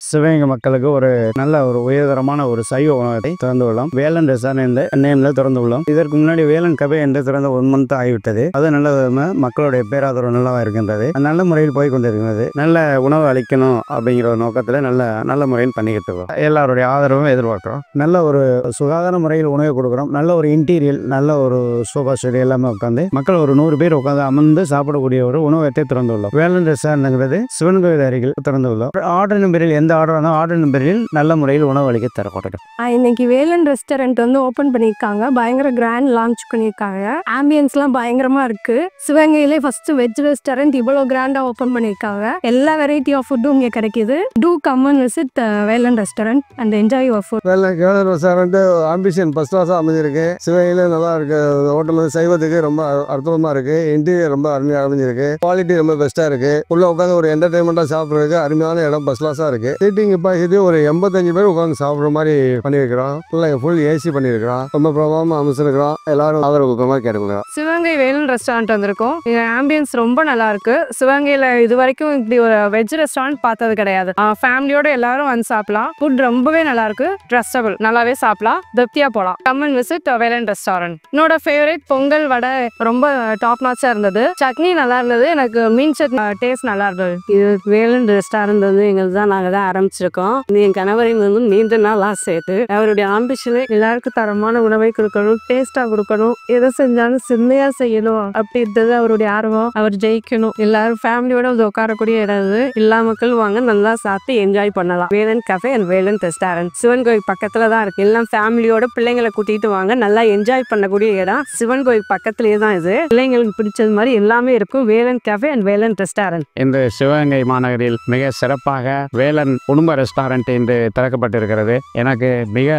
சிவகங்கை மக்களுக்கு ஒரு நல்ல ஒரு உயர்தரமான ஒரு சைவ உணவகத்தை திறந்து உள்ளோம். வேலன் ரெஸ்டாரண்ட் என்ற நேம்ல திறந்து உள்ளோம். இதற்கு முன்னாடி வேலன் கபே என்று திறந்த 1 மந்த் ஆகிவிட்டது. அது நல்ல மக்களுடைய பேராதரவு நல்லவா இருக்கின்றது. நல்ல முறையில் போய் கொண்டிருக்கிறது. நல்ல உணவு அளிக்கணும் அப்படிங்கிற ஒரு நோக்கத்தில் நல்ல முறையில் பண்ணிக்கிட்டு இருக்கோம். எல்லாருடைய ஆதரவும் எதிர்பார்க்கிறோம். நல்ல ஒரு சுகாதார முறையில் உணவு கொடுக்குறோம். நல்ல ஒரு இன்டீரியல், நல்ல ஒரு சோஃபா செட் எல்லாமே உட்காந்து மக்கள் ஒரு 100 பேர் உட்காந்து அமர்ந்து சாப்பிடக்கூடிய ஒரு உணவகத்தை திறந்துள்ளோம். வேலன் ரெஸ்டாரண்ட்ங்கிறது சிவன் கோயில் அருகில் திறந்துள்ளோம். ஆர்டர் நம்பரில் எந்த ஆர்டர் வந்தாலும் ஆர்டர் நம்பரில் நல்ல முறையில் உணவு அளிக்க தரப்பட்டது. இன்னைக்கு வேலன் ரெஸ்டாரண்ட் வந்து ஓப்பன் பண்ணியிருக்காங்க. பயங்கர கிராண்ட் லான்ச் பண்ணியிருக்காங்க. ஆம்பியன்ஸ்லாம் பயங்கரமா இருக்கு. சிவகங்கையிலே ஃபர்ஸ்ட் வெஜ் ரெஸ்டாரண்ட் இவ்வளோ கிராண்டா ஓப்பன் பண்ணியிருக்காங்க. எல்லா வெரைட்டி ஆஃப் ஃபுட்டும் இங்கே கிடைக்குது. Do come and visit Velan restaurant and enjoy your food. Velan restaurant ambition first கிளாஸாக அமைஞ்சிருக்கு. சிவகங்கையில நல்லா இருக்கு. ஹோட்டல் வந்து சைவத்துக்கு ரொம்ப அற்புதமா இருக்கு. இன்டீரியர் ரொம்ப அருமையாக அமைஞ்சிருக்கு. குவாலிட்டி ரொம்ப பெஸ்டா இருக்கு. உள்ள உட்காந்து ஒரு என்டர்டைன்மெண்டா சாப்பிட்றதுக்கு அருமையான இடம் ஃபர்ஸ்ட் கிளாஸா இருக்கு. சீட்டிங் கெப்பாசிட்டி ஒரு 85 பேர் உட்காந்து சாப்பிட்ற மாதிரி பண்ணியிருக்கிறோம். ஃபுல் ஏசி பண்ணியிருக்கிறோம். ரொம்ப பிரபலமாக அமைச்சிருக்கிறோம். எல்லாரும் ஆதரவு கொடுக்குற கேட்டுக்கிறோம். சிவகங்கை வேலன் ரெஸ்டாரண்ட் வந்திருக்கோம். இங்க ஆம்பியன்ஸ் ரொம்ப நல்லா இருக்கு. சிவகங்கையில இது வரைக்கும் இப்படி ஒரு வெஜ் ரெஸ்டாரண்ட் பார்த்தது கிடையாது. ஃபேமிலியோட எல்லாரும் வந்து சாப்பிடலாம். ஃபுட் ரொம்பவே நல்லா இருக்கு. ட்ரஸ்டபிள், நல்லாவே சாப்பிடலாம். திருப்தியா போகலாம். Come and visit Velan restaurant. என்னோட ஃபேவரட் பொங்கல் வடை ரொம்ப டாப் நாச்சா இருந்தது. சட்னி நல்லா இருந்தது. எனக்கு மீன் சட்னி டேஸ்ட் நல்லா இருந்தது. இது வேலன் ரெஸ்டாரண்ட் வந்து எங்களுக்கு தான் நாங்கள் தான் ஆரம்பிச்சிருக்கோம். என் கணவரின் வந்து நீண்ட நாள் ஆசையது. அவருடைய ஆம்பிஷனு எல்லாருக்கும் தரமான உணவை கொடுக்கணும், டேஸ்டா கொடுக்கணும், எதை செஞ்சாலும் சின்னையா செய்யணும் அப்படின்றது அவருடைய ஆர்வம். அவர் ஜெயிக்கணும். எல்லாரும் ஃபேமிலியோட உட்காரக்கூடிய இடம் இது. எல்லா மக்களும் வாங்க, நல்லா சாப்பிட்டு என்ஜாய் பண்ணலாம். Velan cafe and Velan restaurant Sivan கோயில் பக்கத்துல தான் இருக்கு. எல்லாம் ஃபேமிலியோட பிள்ளைங்களை கூட்டிட்டு வாங்க, நல்லா என்ஜாய் பண்ணக்கூடிய இடம். சிவன் கோயில் பக்கத்துலயே தான் இது. பிள்ளைங்களுக்கு பிடிச்சது மாதிரி எல்லாமே இருக்கும். Velan cafe and Velan restaurant. இந்த சிவகங்கை மாநகரில் மிக சிறப்பாக வேலன் குடும்ப ரெஸ்டாரண்ட் என்று திறக்கப்பட்டிருக்கிறது. எனக்கு மிக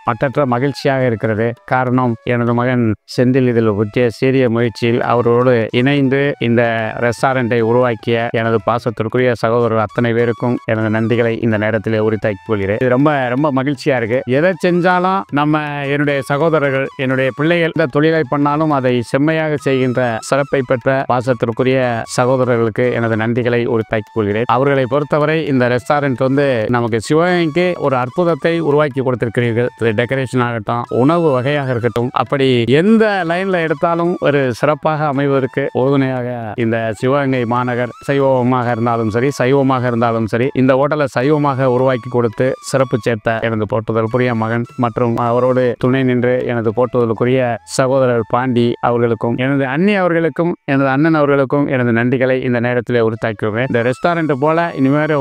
மற்றற்ற மகிழ்ச்சியாக இருக்கிறது. காரணம், எனது மகன் செந்தில் இதில் ஒற்றிய சீரிய முயற்சியில் அவரோடு இணைந்து இந்த ரெஸ்டாரண்டை உருவாக்கிய எனது பாசத்திற்குரிய சகோதரர் அத்தனை பேருக்கும் எனது நன்றிகளை இந்த நேரத்தில் உரித்தாக்கிக் கொள்கிறேன். இது ரொம்ப ரொம்ப மகிழ்ச்சியா இருக்கு. எதை செஞ்சாலும் என்னுடைய சகோதரர்கள், என்னுடைய பிள்ளைகள் இந்த தொழிலை பண்ணாலும் அதை செம்மையாக செய்கின்ற சிறப்பை பெற்ற பாசத்திற்குரிய சகோதரர்களுக்கு எனது நன்றிகளை உரித்தாக்கிக் கொள்கிறேன். அவர்களை பொறுத்தவரை இந்த ரெஸ்டாரண்ட் வந்து நமக்கு சிவகங்கைக்கு ஒரு அற்புதத்தை உருவாக்கி கொடுத்திருக்கிறீர்கள். டெக்கரேஷன் ஆகட்டும், உணவு வகையாக இருக்கட்டும், அப்படி எந்த லைன்ல எடுத்தாலும் ஒரு சிறப்பாக அமைவதற்கு உறுதுணையாக இந்த சிவகங்கை மாநகர் சைவமாக இருந்தாலும் சரி, சைவமாக இருந்தாலும் சரி, இந்த ஹோட்டலை சைவமாக உருவாக்கி கொடுத்து சிறப்பு சேர்த்த எனது போற்றுதலுக்குரிய மகன் மற்றும் அவரோடு துணை நின்று எனது போற்றுதலுக்குரிய சகோதரர் பாண்டி அவர்களுக்கும், எனது அண்ணி அவர்களுக்கும், எனது அண்ணன் அவர்களுக்கும் எனது நன்றிகளை இந்த நேரத்தில் உரித்தாக்குவேன். இந்த ரெஸ்டாரண்ட் போல இனிமேல்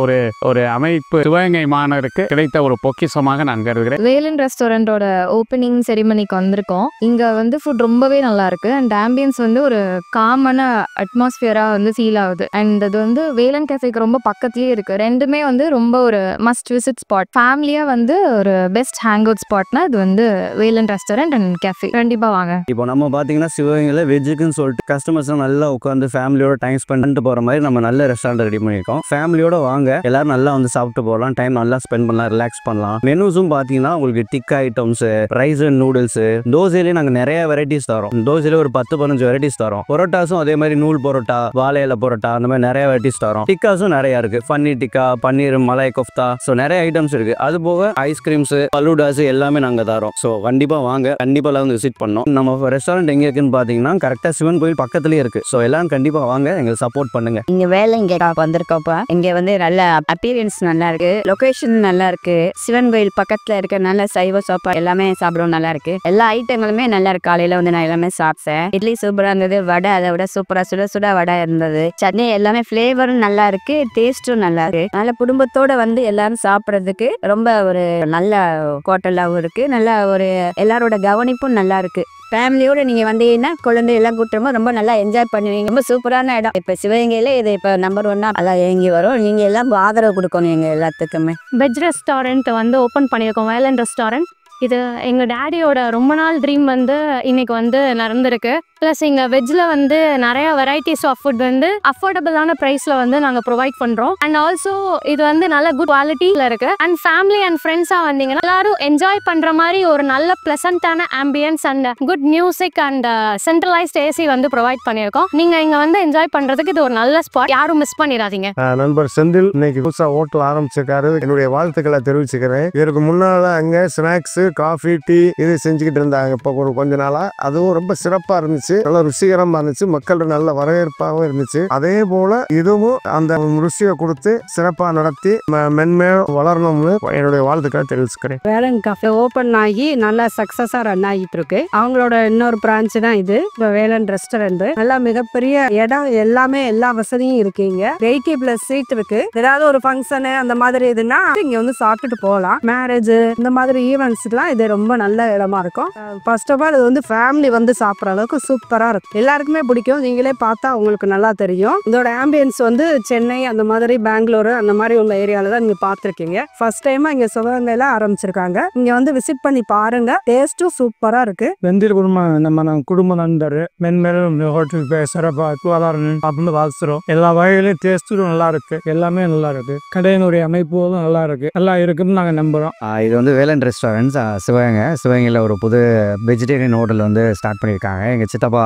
ஒரு அமைப்பு சிவகங்கை மாநகருக்கு கிடைத்த ஒரு பொக்கிஷமாக நான் கருதுகிறேன். வேலன் ரெஸ்டாரண்டோட ஓப்பனிங் செரிமனிக்கு வந்திருக்கோம். இங்க வந்து ஃபுட் ரொம்பவே நல்லா இருக்கு. அண்ட் ஆம்பியன்ஸ் வந்து ஒரு காமன அட்மாஸ்பியரா வந்து ஃபீல் ஆகுது. அண்ட் அது வந்து வேலன் கேஃபேக்கு ரொம்ப பக்கத்துலயே இருக்கு. ரெண்டுமே வந்து ரொம்ப ஒரு மஸ்ட் விசிட் ஸ்பாட். ஃபேமிலியா வந்து ஒரு பெஸ்ட் ஹேங் அவுட் ஸ்பாட்னா இது வந்து வேலன் ரெஸ்டாரண்ட் அண்ட் கேஃபே. கண்டிப்பா வாங்க. இப்போ நம்ம பார்த்தீங்கன்னா சிவகங்கையில் வெஜ்ஜுக்குன்னு சொல்லிட்டு கஸ்டமர்ஸ் நல்லா உட்காந்து ஃபேமிலியோட டைம் ஸ்பெண்ட் பண்ணிட்டு போகிற மாதிரி நம்ம நல்ல ரெஸ்டாரண்ட் ரெடி பண்ணியிருக்கோம். ஃபேமிலியோட வாங்க, எல்லாரும் நல்லா வந்து சாப்பிட்டு போகலாம், டைம் நல்லா ஸ்பெண்ட் பண்ணலாம், ரிலாக்ஸ் பண்ணலாம். மெனுஸும் பார்த்தீங்கன்னா உங்களுக்கு tikka items, rice and noodles, தோசையிலேயே நாங்கள் நிறைய வெரைட்டிஸ் தரோம். தோசையில ஒரு 10-15 வெரைட்டிஸ் தரோம். பரோட்டாஸும் அதே மாதிரி நூல் பரோட்டா, வாழை இலை பரோட்டா, அந்த மாதிரி நிறைய வெரைட்டிஸ் தரோம். டிக்காஸும் நிறைய இருக்கு. பன்னீர் டிக்கா, பன்னீர் மலாய் கோஃப்தா, ஸோ நிறைய ஐட்டம்ஸ் இருக்கு. அது போக ஐஸ்கிரீம்ஸ், பலூடாஸ் எல்லாமே நாங்கள் தரோம். ஸோ கண்டிப்பாக வாங்க, கண்டிப்பாக வந்து விசிட் பண்ணோம். நம்ம ரெஸ்டாரண்ட் எங்கே இருக்குன்னு பார்த்தீங்கன்னா கரெக்டாக சிவன் கோயில் பக்கத்துலேயே இருக்கு. ஸோ எல்லாரும் கண்டிப்பாக வாங்க, எங்களுக்கு சப்போர்ட் பண்ணுங்க. இங்க வேலை வந்திருக்கப்ப இங்க வந்து நல்ல அப்பீரியன்ஸ் நல்லா இருக்கு. லொகேஷன் நல்லா இருக்கு. சிவன் கோயில் பக்கத்துல இருக்க நல்ல சைவ சாப்பாடு எல்லாமே சாப்பிடவும் நல்லா இருக்கு. எல்லா ஐட்டங்களுமே நல்லா இருக்கு. காலையில வந்து நான் எல்லாமே சாப்பிட்டேன். இட்லி சூப்பரா இருந்தது. வடை அதை விட சூப்பரா சுட சுட வடை இருந்தது. சட்னி எல்லாமே ஃபிளேவரும் நல்லா இருக்கு, டேஸ்டும் நல்லா இருக்கு. நல்ல குடும்பத்தோட வந்து எல்லாரும் சாப்பிட்றதுக்கு ரொம்ப ஒரு நல்ல ஹோட்டலாகவும் இருக்கு. நல்ல ஒரு எல்லாரோட கவனிப்பும் நல்லா இருக்கு. ஃபேமிலியோட நீங்க வந்தீங்கன்னா குழந்தை எல்லாம் கூட்டுறமோ ரொம்ப நல்லா என்ஜாய் பண்ணுவீங்க. ரொம்ப சூப்பரான இடம். இப்ப சிவகங்கையில இது இப்ப நம்பர் 1 அதான் இறங்கி வரும். நீங்க எல்லாம் ஆதரவு கொடுக்கணும் எங்க எல்லாத்துக்குமே. வெஜ் ரெஸ்டாரண்ட் வந்து ஓப்பன் பண்ணியிருக்கோம். வேலன் ரெஸ்டாரண்ட். இது எங்கள் டேடியோட ரொம்ப நாள் ட்ரீம் வந்து இன்னைக்கு வந்து நடந்திருக்கு. ப்ளஸ் இங்கே வெஜ்ஜில் வந்து நிறைய வெரைட்டிஸ் ஆஃப் ஃபுட் வந்து அஃபோர்டபுளான ப்ரைஸில் வந்து நாங்கள் ப்ரொவைட் பண்ணுறோம். அண்ட் ஆல்சோ இது வந்து நல்ல குட் குவாலிட்டியில் இருக்குது. அண்ட் ஃபேமிலி அண்ட் ஃப்ரெண்ட்ஸாக வந்தீங்கன்னா எல்லாரும் என்ஜாய் பண்ணுற மாதிரி ஒரு நல்ல ப்ளசண்டான ambience and good music and centralised AC வந்து ப்ரொவைட் பண்ணியிருக்கோம். நீங்கள் இங்கே வந்து என்ஜாய் பண்ணுறதுக்கு இது ஒரு நல்ல ஸ்பாட், யாரும் மிஸ் பண்ணிடாதீங்க. நண்பர் செந்தில் இன்னைக்கு புதுசாக ஹோட்டல் ஆரம்பிச்சிருக்காரு. என்னுடைய வாழ்த்துக்களை தெரிவிச்சுக்கிறேன். இதற்கு முன்னால அங்கே ஸ்நாக்ஸ், காஃபி, டீ இது செஞ்சுக்கிட்டு இருந்தாங்க. இப்போ ஒரு கொஞ்ச நாளா அதுவும் ரொம்ப சிறப்பாக இருந்துச்சு, நல்ல ருசிகரமாக இருந்துச்சு, மக்கள் நல்ல வரவேற்பாகவும் இருந்துச்சு. அதே போல இதுவும் அந்த ருசியை கொடுத்து சிறப்பாக நடத்தி மென்மேலும் வளரணும்னு என்னுடைய வாழ்த்துக்களை தெரிவிச்சுக்கிறேன். வேலன் கஃபே ஓப்பன் ஆகி நல்லா சக்ஸஸாக ரன் ஆகிட்டு இருக்கு. அவங்களோட இன்னொரு பிரான்ச் தான் இது, இப்போ வேலன் ரெஸ்டாரண்ட். நல்லா மிகப்பெரிய இடம், எல்லாமே எல்லா வசதியும் இருக்குங்க. 80+ சீட் இருக்கு. ஏதாவது ஒரு ஃபங்க்ஷனு அந்த மாதிரி இதுன்னா இங்க வந்து சாப்பிட்டுட்டு போகலாம். மேரேஜ் இந்த மாதிரி ஈவெண்ட்ஸ்க்குலாம் இது ரொம்ப நல்ல இடமா இருக்கும். ஃபர்ஸ்ட் ஆஃப் ஆல் இது வந்து ஃபேமிலி வந்து சாப்பிட்ற அளவுக்கு சூப்பரா இருக்கும், எல்லாருக்குமே பிடிக்கும். நீங்களே பார்த்தா உங்களுக்கு நல்லா தெரியும். இதோட ஆம்பியன்ஸ் வந்து சென்னை அந்த மாதிரி பெங்களூரு அந்த மாதிரி உள்ள ஏரியால தான் நீங்க பார்த்துருக்கீங்க. ஃபர்ஸ்ட் டைமா இங்க சிவகங்கையில ஆரம்பிச்சிருக்காங்க. இங்க வந்து விசிட் பண்ணி பாருங்க, டேஸ்ட்டும் சூப்பரா இருக்கு. வெந்தில் குடும்பம் நம்ம குடும்ப நண்பர் மென்மேலும் ஹோட்டல் சிறப்பாக வளரணும் அப்படின்னு வாழ்த்துறோம். எல்லா வகையிலும் டேஸ்ட்டும் நல்லா இருக்கு, எல்லாமே நல்லா இருக்கு. கடையினுடைய அமைப்பும் நல்லா இருக்கு, நல்லா இருக்குன்னு நாங்கள் நம்புறோம். இது வந்து வேலன் ரெஸ்டாரண்ட்ஸ் சிவகங்கையில் ஒரு புது வெஜிடேரியன் ஹோட்டல் வந்து ஸ்டார்ட் பண்ணியிருக்காங்க. எங்கள் சித்தப்பா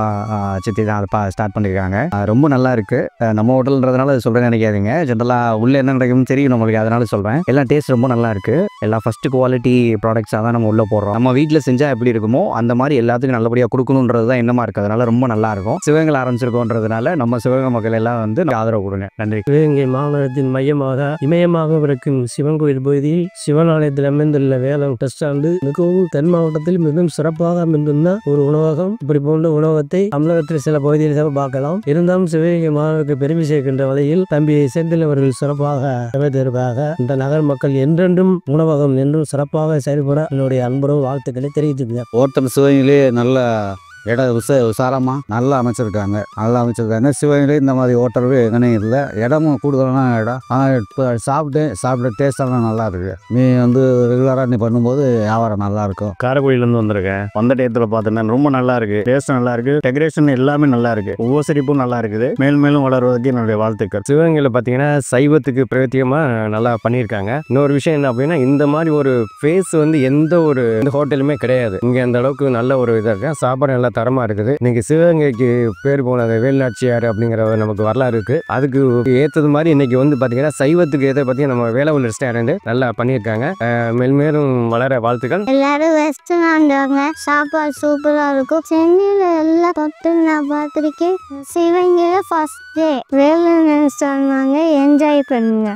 சித்தி தான் அதை ஸ்டார்ட் பண்ணியிருக்காங்க. ரொம்ப நல்லா இருக்குது. நம்ம ஹோட்டல்ன்றதுனால அது சொல்கிறேன்னு நினைக்காதீங்க. ஜென்ரலாக உள்ளே என்ன நடக்கும்னு தெரியும் நம்மளுக்கு, அதனால சொல்கிறேன். எல்லாம் டேஸ்ட் ரொம்ப நல்லா இருக்குது. எல்லாம் ஃபஸ்ட்டு குவாலிட்டி ப்ராடக்ட்ஸாக தான் நம்ம உள்ளே போடுறோம். நம்ம வீட்டில் செஞ்சால் எப்படி இருக்குமோ அந்த மாதிரி எல்லாத்துக்கும் நல்லபடியாக கொடுக்கணுன்றது தான் எண்ணமாக இருக்குது. அதனால ரொம்ப நல்லாயிருக்கும். சிவகங்கையில் ஆரம்பிச்சிருக்கோன்றதுனால நம்ம சிவகங்கை மக்கள் எல்லாம் வந்து ஆதரவு கொடுங்க. நன்றி. சிவகங்கை மாநகரத்தின் மையமாக இமயமாக இருக்கும் சிவன் கோயில் பகுதியில் சிவன் ஆலயத்தில் அமைந்துள்ள வேலன் ரெஸ்டாரண்ட் மிகவும் தென் மாவட்டத்தில் மிகவும் சிறப்பாக அமைந்துள்ள ஒரு உணவகம். இப்படி போன்ற உணவகத்தை தமிழகத்தில் சில பகுதியில் பார்க்கலாம். இருந்தாலும் சிவகங்கை மாநகருக்கு பெருமை சேர்க்கின்ற வகையில் தம்பி செந்தில் அவர்கள் சிறப்பாக அமைத்திருப்பாக இந்த நகர் மக்கள் என்றென்றும் உணவகம் என்றும் சிறப்பாக செயல்பட என்னுடைய அன்புடன் வாழ்த்துக்களை தெரிவித்துக்கிறேன். ஹோட்டல் சிவகங்கையிலே நல்ல இடம் உசாரமாக நல்லா அமைச்சிருக்காங்க. சிவகங்கையிலே இந்த மாதிரி ஹோட்டல் எங்கனே இல்லை. இடமும் கூடுதலான இடம். ஆனால் இப்போ சாப்பிட்டு டேஸ்டெல்லாம் நல்லா இருக்குது. நீ வந்து ரெகுலராக நீ பண்ணும்போது வியாபாரம் நல்லா இருக்கும். காரைக்குடியிலேருந்து வந்திருக்கேன். வந்த டயத்தில் பார்த்தீங்கன்னா ரொம்ப நல்லா இருக்குது. டேஸ்ட் நல்லா இருக்குது. டெக்கரேஷன் எல்லாமே நல்லா இருக்குது. உபசரிப்பும் நல்லா இருக்குது. மேலும் வளர்வதற்கு என்னுடைய வாழ்த்துக்கள். சிவகங்கையில் பார்த்தீங்கன்னா சைவத்துக்கு பிரத்யேகமாக நல்லா பண்ணியிருக்காங்க. இன்னொரு விஷயம் என்ன அப்படின்னா, இந்த மாதிரி ஒரு ஃபேஸ் வந்து எந்த ஒரு ஹோட்டலுமே கிடையாது. இங்கே அந்த அளவுக்கு நல்ல ஒரு இதாக இருக்கு. சாப்பாடு நல்லா தரமாக இருக்குது. இன்னைக்கு சிவகங்கைக்கு பேர் போன வேலுநாச்சியார் அப்படிங்கிற நமக்கு வரலாறு இருக்குது. அதுக்கு ஏற்றது மாதிரி இன்னைக்கு வந்து பார்த்தீங்கன்னா சைவத்துக்கு ஏற்ற பார்த்தீங்கன்னா நம்ம வேலவன் ரெஸ்டாரண்ட் நல்லா பண்ணியிருக்காங்க. மேலும் வளர வாழ்த்துக்கள். எல்லாரும் ரெஸ்டாரண்ட் வாங்க, சாப்பாடு சூப்பரா இருக்கும். சென்னையில எல்லா தொட்டு நான் பார்த்துருக்கேன். சிவகங்கையில ஃபர்ஸ்ட் டே வேலன் ரெஸ்டாரண்ட் வாங்க, என்ஜாய் பண்ணுங்க.